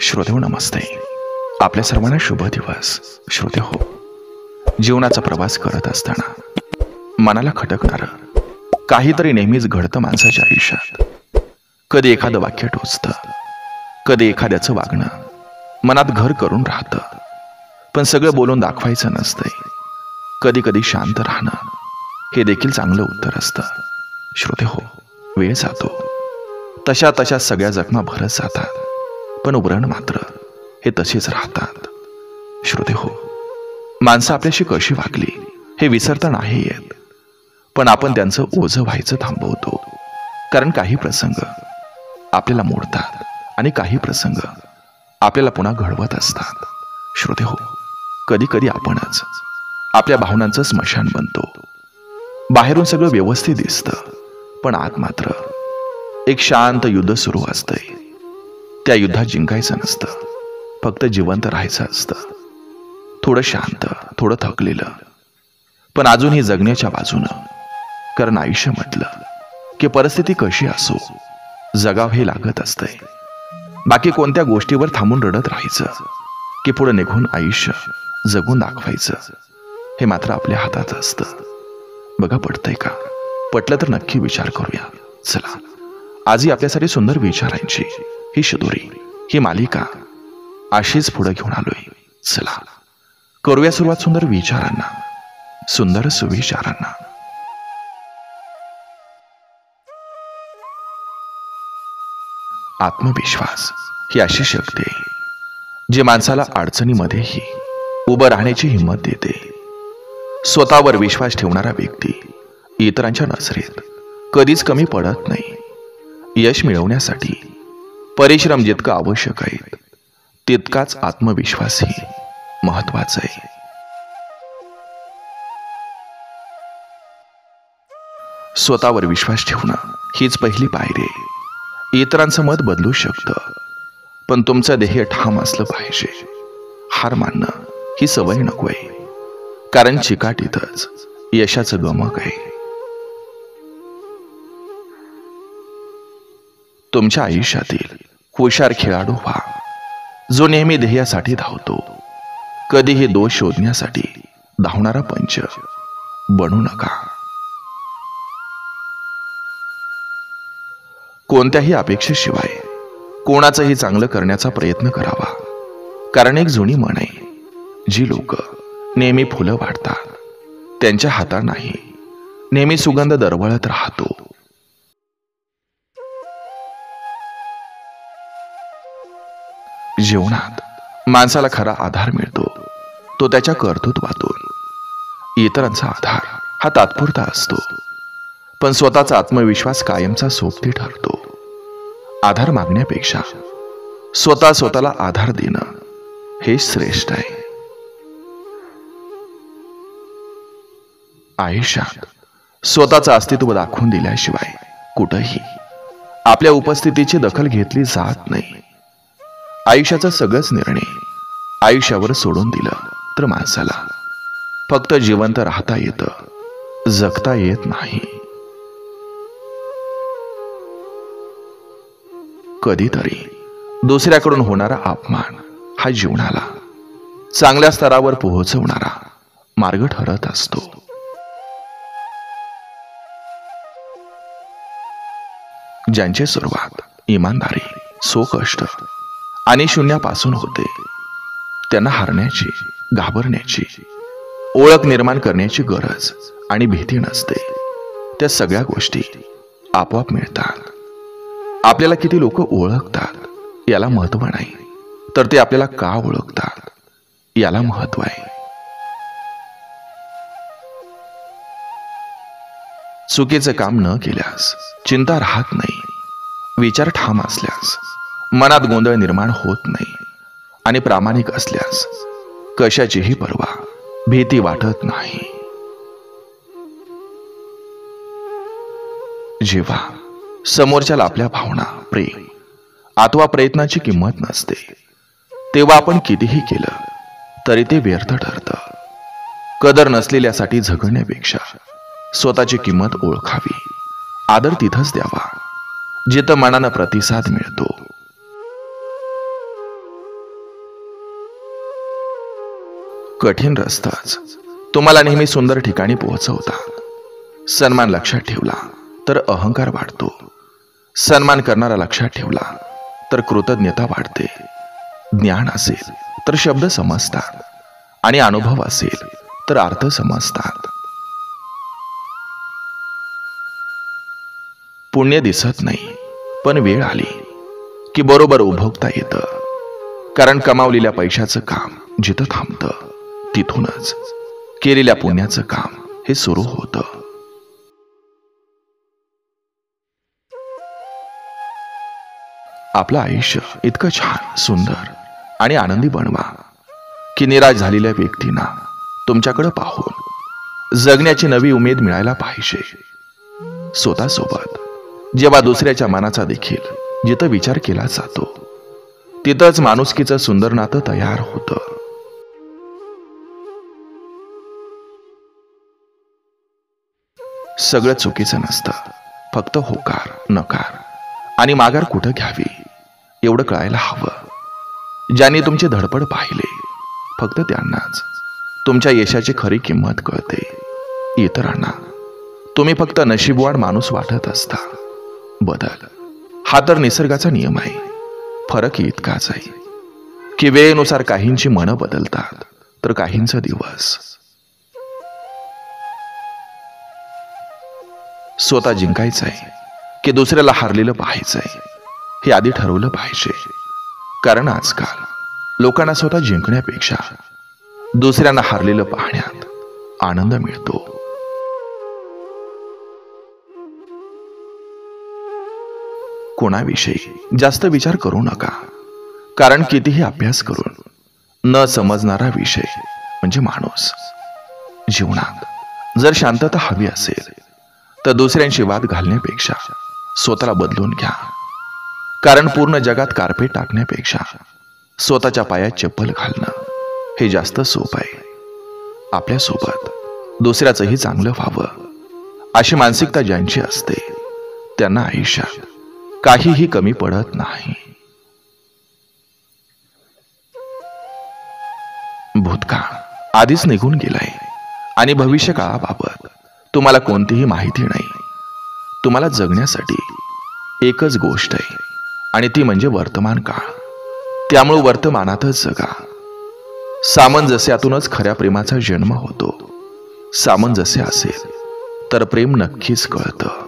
श्रोतेहो नमस्ते. आपल्या सर्वांना शुभ दिवस. श्रोतेहो, जीवनाचा प्रवास करत असताना मनाला खटकणारं काहीतरी नेहमीच घडतं माणसाच्या आयुष्यात. कधी एखादं वाक्य टोचतं, कधी एखाद्याचं वागणं मनात घर करून राहतं, पण सगळं बोलून दाखवायचं नसतंय. कधी कधी शांत राहणं हे देखील चांगलं उत्तर असतं. श्रोतेहो, वेळ जातो, तशा तशा सगळ्या जखमा भरत जातात, पण व्रण मात्र हे तसेच राहतात. श्रोतेहो, माणसं आपल्याशी कशी वागली हे विसरता नाही येत, पण आपण त्यांचं ओझं व्हायचं थांबवतो. कारण काही प्रसंग आपल्याला मोडतात आणि काही प्रसंग आपल्याला पुन्हा घडवत असतात. श्रोतेहो, कधी कधी आपणच आपल्या भावनांचं स्मशान बनतो. बाहेरून सगळं व्यवस्थित दिसतं, पण आत मात्र एक शांत युद्ध सुरू असतंय. त्या युद्धात जिंकायचं नसतं, फक्त जिवंत राहायचं असतं. थोडं शांत, थोडं थकलेलं, पण अजूनही जगण्याच्या बाजूनं. कारण आयुष्य म्हटलं की परिस्थिती कशी असो, जगाव हे लागत असतंय. बाकी कोणत्या गोष्टीवर थांबून रडत राहायचं की पुढे निघून आयुष्य जगून दाखवायचं, हे मात्र आपल्या हातात असतं. बघा, पटतंय का? पटलं तर नक्की विचार करूया. चला, आजही आपल्यासाठी सुंदर विचारांची ही शिदोरी, ही मालिका अशीच पुढे घेऊन आलोय. चला, करूया सुरुवात सुंदर विचारांना, सुंदर सुविचारांना. आत्मविश्वास ही अशी शक्ती आहे जी माणसाला अडचणीमध्येही उभं राहण्याची हिंमत देते. स्वतःवर विश्वास ठेवणारा व्यक्ती इतरांच्या नजरेत कधीच कमी पडत नाही. यश मिळवण्यासाठी परिश्रम जितका आवश्यक आहे, तितकाच आत्मविश्वासही महत्वाचा आहे. स्वतःवर विश्वास ठेवणं हीच पहिली पायरी आहे. इतरांचं मत बदलू शकतं, पण तुमचं ध्येय ठाम असलं पाहिजे. हार मानणं ही सवय नकोय, कारण चिकाटीतच यशाचं गमक आहे. तुमच्या आयुष्यातील हुशार खेळाडू व्हा, जो नेहमी ध्येयासाठी धावतो. कधीही दोष शोधण्यासाठी धावणारा पंच बनू नका. कोणत्याही अपेक्षेशिवाय कोणाचंही चांगलं करण्याचा प्रयत्न करावा. कारण एक जुनी म्हण आहे, जी लोक नेहमी फुलं वाढतात त्यांच्या हातात नाही नेहमी सुगंध दरवळत राहतो. जीवनात माणसाला खरा आधार मिळतो तो त्याच्या कर्तृत्वातून. इतरांचा आधार हा तात्पुरता असतो, पण स्वतःचा आत्मविश्वास कायमचा सोबती ठरतो. आधार मागण्यापेक्षा स्वतःला आधार देणं हे श्रेष्ठ आहे. आयुष्यात स्वतःचं अस्तित्व दाखवून दिल्याशिवाय कुठंही आपल्या उपस्थितीची दखल घेतली जात नाही. आयुष्याचा सगळंच निर्णय आयुष्यावर सोडून दिलं तर माणसाला फक्त जिवंत राहता येतं, जगता येत नाही. कधीतरी दुसऱ्याकडून होणारा अपमान हा जीवनाला चांगल्या स्तरावर पोहोचवणारा मार्ग ठरत असतो. ज्यांची सुरुवात इमानदारी, स्वकष्ट आणि शून्यापासून होते, त्यांना हारण्याची, घाबरण्याची, ओळख निर्माण करण्याची गरज आणि भीती नसते. त्या सगळ्या गोष्टी आपोआप मिळतात. आपल्याला किती लोक ओळखतात याला महत्व नाही, तर ते आपल्याला का ओळखतात याला महत्व आहे. चुकीचं काम न केल्यास चिंता राहत नाही. विचार ठाम असल्यास मनात गोंधळ निर्माण होत नाही, आणि प्रामाणिक असल्यास कशाचीही पर्वा, भीती वाटत नाही. जेव्हा समोरच्याला आपल्या भावना, प्रेम अथवा प्रयत्नाची किंमत नसते, तेव्हा आपण कितीही केलं तरी ते व्यर्थ ठरतं. कदर नसलेल्यासाठी झगडण्यापेक्षा स्वतःची किंमत ओळखावी. आदर तिथंच द्यावा जिथं मनानं प्रतिसाद मिळतो. कठीण रस्ताच तुम्हाला नेहमी सुंदर ठिकाणी पोहोचवता. सन्मान लक्षात ठेवला तर अहंकार वाढतो. सन्मान करणारा लक्षात ठेवला तर कृतज्ञता वाढते. ज्ञान असेल तर शब्द समजतात आणि अनुभव असेल तर अर्थ समजतात. पुण्य दिसत नाही, पण वेळ आली की बरोबर उभवता येतं. कारण कमावलेल्या पैशाचं काम जिथं थांबतं तिथूनच केलेल्या पुण्याचं काम हे सुरू होतं. आपलं आयुष्य इतकं छान, सुंदर आणि आनंदी बनवा की निराश झालेल्या व्यक्तींना तुमच्याकडे पाहून जगण्याची नवी उमेद मिळायला पाहिजे. स्वतःसोबत जेव्हा दुसऱ्याच्या मनाचा देखील जिथं विचार केला जातो तिथंच माणुसकीचं सुंदर नातं तयार होतं. सगळं चुकीचं नसतं, फक्त होकार, नकार आणि माघार कुठं घ्यावी एवढं कळायला हवं. ज्यांनी तुमची धडपड पाहिले फक्त त्यांनाच तुमच्या यशाची खरी किंमत कळते. इतरांना तुम्ही फक्त नशीबवान माणूस वाटत असता. बदल हा तर निसर्गाचा नियम आहे. फरक इतकाच आहे की वेळेनुसार काहींची मनं बदलतात तर काहींचा दिवस. स्वतः जिंकायचंय की दुसऱ्याला हारलेलं पाहायचंय हे आधी ठरवलं पाहिजे. कारण आजकाल लोकांना स्वतः जिंकण्यापेक्षा दुसऱ्यांना हारलेलं पाहण्यात आनंद मिळतो. कोणाविषयी जास्त विचार करू नका. कारण कितीही अभ्यास करून न समजणारा विषय म्हणजे माणूस. जीवनात जर शांतता हवी असेल तर दुसऱ्यांशी वाद घालण्यापेक्षा स्वतःला बदलून घ्या. कारण पूर्ण जगात कार्पेट टाकण्यापेक्षा स्वतःच्या पायात चप्पल घालणं हे जास्त सोपं आहे. आपल्यासोबत दुसऱ्याचंही चांगलं व्हावं अशी मानसिकता ज्यांची असते त्यांना आयुष्यात काहीही कमी पडत नाही. भूतकाळ आधीच निघून गेलाय आणि भविष्य काळाबाबत तुम्हाला कोणतीही माहिती नाही. तुम्हाला जगण्यासाठी एकच गोष्ट आहे आणि ती म्हणजे वर्तमान काळ. त्यामुळे वर्तमानातच जगा. सामंजस्यातूनच खऱ्या प्रेमाचा जन्म होतो. सामंजस्य असेल तर प्रेम नक्कीच कळतं.